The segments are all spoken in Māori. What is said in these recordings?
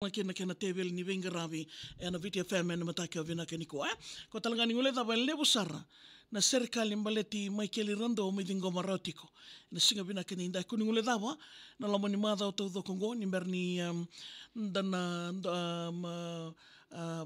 Kena tevel ni venga ravi na Viti FM na mataka vina kaniko ko talangani ngule da lebu sara na serikali mbaleti Michael Rando midingo marotiko na singa vina kaninda kuni ngule dawa na lamoni mada o todo kongo ni berni dana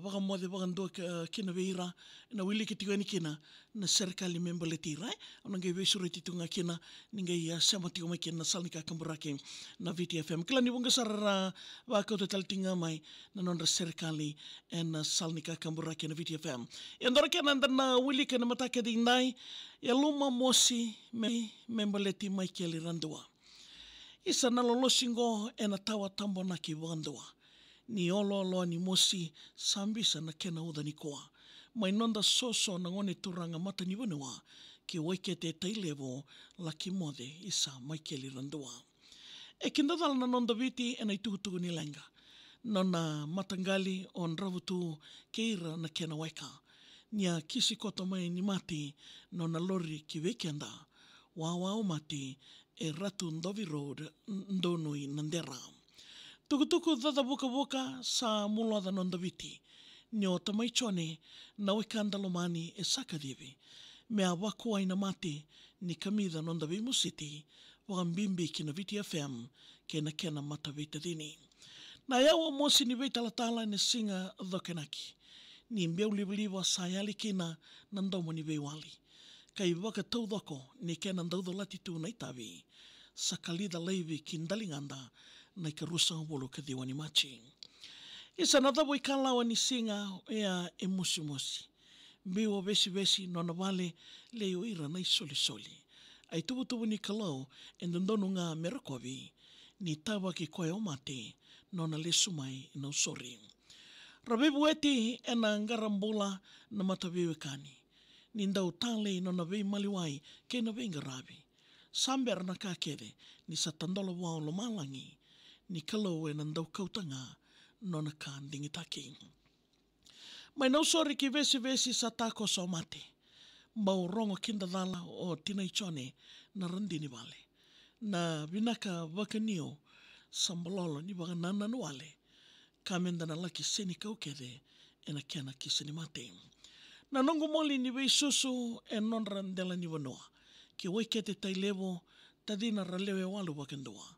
baka mode baka ndo kina veira na wili kitigo ni kina na serikali membaleti rai onange vesuri titunga kina ninga ya samati o kina salnika kamburake na Viti FM kila ni bunga sara wa ko taltinga mai na nondra serikali en salnika kamburake na Viti FM endora kena na wili kana mataka dinai ya luma mosi membaleti Michael Randua isa na lolosingo ena tawa tambo na kibandua ni olo ni mosi sambisa na kena uda ni koa mai nonda soso na ngone turanga mata ni wanua ki waikete tailevo la kimode isa Michael Randua e kindadala na nonda Viti ena ituhutugu ni lenga nona matangali on ravutu keira na kena waika nia kisi koto mai ni mati nona lori ki wekenda wawao mati e ratu Ndovi Road ndonui nandera tukutuku dada buka sa mulo da nonda Viti nio tamai chone na wekanda lomani e sakadivi mea wako aina mati ni kamida nonda Vimu City wakambimbi kina Viti FM kena mata vita dini na yawa mosi ni veita latala ni singa dhokenaki ni mbeu liwaliwa sayali kina nandomo ni veiwali kai waka taudoko ni kena ndaudo latitu na itavi sakalida leivi kindalinganda na ikarusa wolo kadhiwa ni machi isa nadhabu ikalawa ni singa ea mosi mbeu vesi nona vale leo ira na isoli ai tubu ni kalau endondono nga merakovi ni tawa ki koe o mate nona lesu mai na usori. Rabebu eti ena ngarambula na matawewe kani. Ni ndau tale nona vei maliwai ke na vei ngarabi. Samber na kakere ni satandolo wao lo malangi. Ni kalau ena ndau kautanga nona ka ndingitaki. Mai na usori ki vesi sa tako so mate. Mbau rongo kindadala o tina ichone na randini vale. Na vinaka wakanio sambalolo ni baka nananu wale kamenda na laki seni kaukede ena kena kiseni mate. Na nongo moli ni wei susu e nonra ndela ni wanoa ki waikete tailevo tadina ralewe walu wakendua.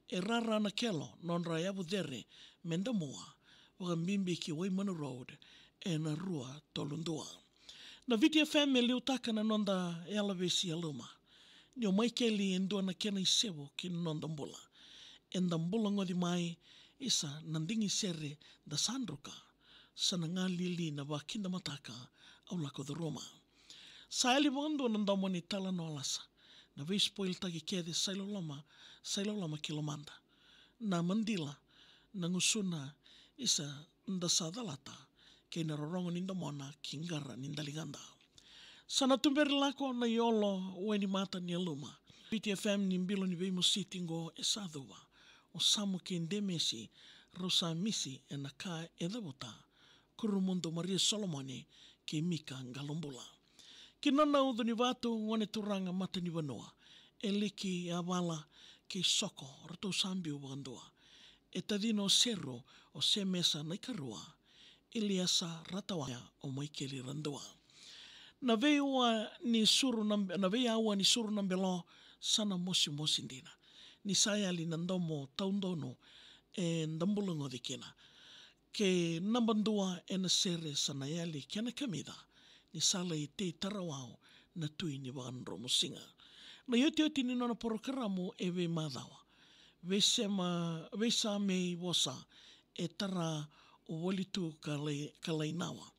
E rara na kelo nonra yabu dhere menda moa wakambimbi ki Waimanu Road ena rua tolundua. Na Viti FM liutaka na nonda yalavesi aluma. Nio Michaeli endua na kena isevo ki nonda mbula. Enda mbula ngodi mai isa nandingi sere da sandruka sana nga lili na wakinda mataka au lako da Roma. Saeli wando nandamo ni tala no alasa. Na vei spoil tagi kede sailo lama kilomanda. Na mandila na ngusuna isa ndasadalata ke na rorongo nindamona kingara nindalinganda. Sana tumberi lako na yolo weni mata ni aluma. Viti FM ni mbilo ni Vimu City ngo esadhuwa. O samu ki ndemesi rosa misi ena ka edabota. Kurumundo Maria Solomone ki mika ngalombula. Kinona udhu ni watu ngone turanga mata ni wanoa. Eliki avala ki soko rato sambi uwandua. Etadino sero o semesa na ikarua. Iliasa ratawaya o Michael Randua. Na vei awa ni suru nambelo sana mosi ndina. Ni sayali nandomo taundono e ndambulungo dikina. Ke nambandua ena sere sana yali kiana kamida. Ni sala i te tarawao na tui ni wanro musinga. Na yoti ni nona porokaramu e vei madawa. Vesa mei wosa e tara o walitu kalainawa.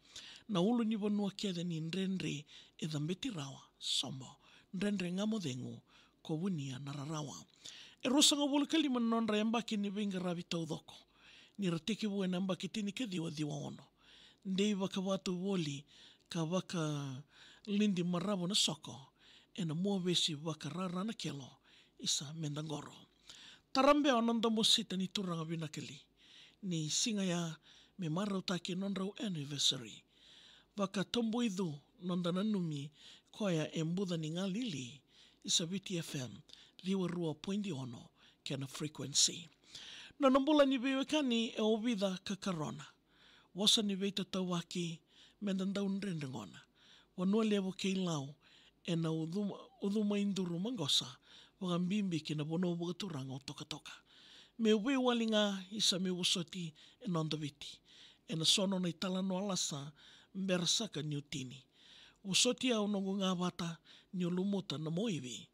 Na ulu ni wanua kede ni nrenre e dhambeti rawa, sombo, nrenre ngamodengu, ko wunia nararawa. E rosanga wulu kalima nonra yambaki ni venga ravi taudoko. Ni rateke wue nambaki tini ke diwa ono. Ndei waka watu woli ka waka lindi marabo na soko. E na mua vesi waka rara na kelo isa mendangoro. Tarambe o nanda mosita ni turanga vinakali. Ni singa ya me marautaki nonrau anniversary. Waka tombo idhu nonda nanumi koya e mbudha ni ngā lili isa Viti FM 102.1 kena frequency. Na nambula ni vewe kani e o vida ka karona. Wasa ni veita tawaki mendandau nrendengona. Wanua levo kei lau e na uduma induru mangosa waka mbimbi ki na bono wakaturanga o toka toka. Me ue walinga isa me usoti e nondaviti. E na sono na italano alasa mberasaka ni utini. Usoti au nongo ngā wata ni ulumuta na moiwi.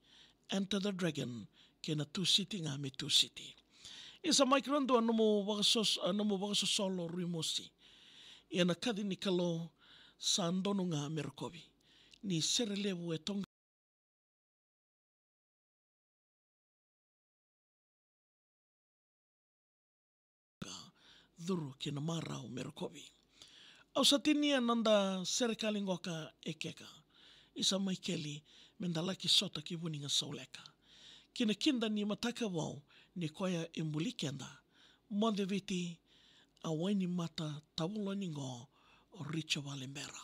Enter the Dragon ke na Two City ngā me Two City. Isa Mike Randu anamo wakasosolo ruimosi. Ia na kadi ni kalo sa andono ngā Merokovi. Ni serelevu e tonga dhuru ki na marau Merokovi. Au satinia nanda serikali ngoka e keka. Isa Maikeli mendalaki sota ki wuninga sauleka. Kina kinda ni mataka wau ni koia e mulikenda. Mwande viti a waini mata tawulo ni ngō o Richa Walembera.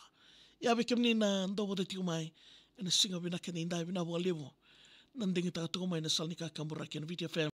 Ia wekem ni na ndobo te tiu mai e na singa winaka ni indai wina walewo. Nandingi taka tuko mai na Salnika Kambura ki na VTFM.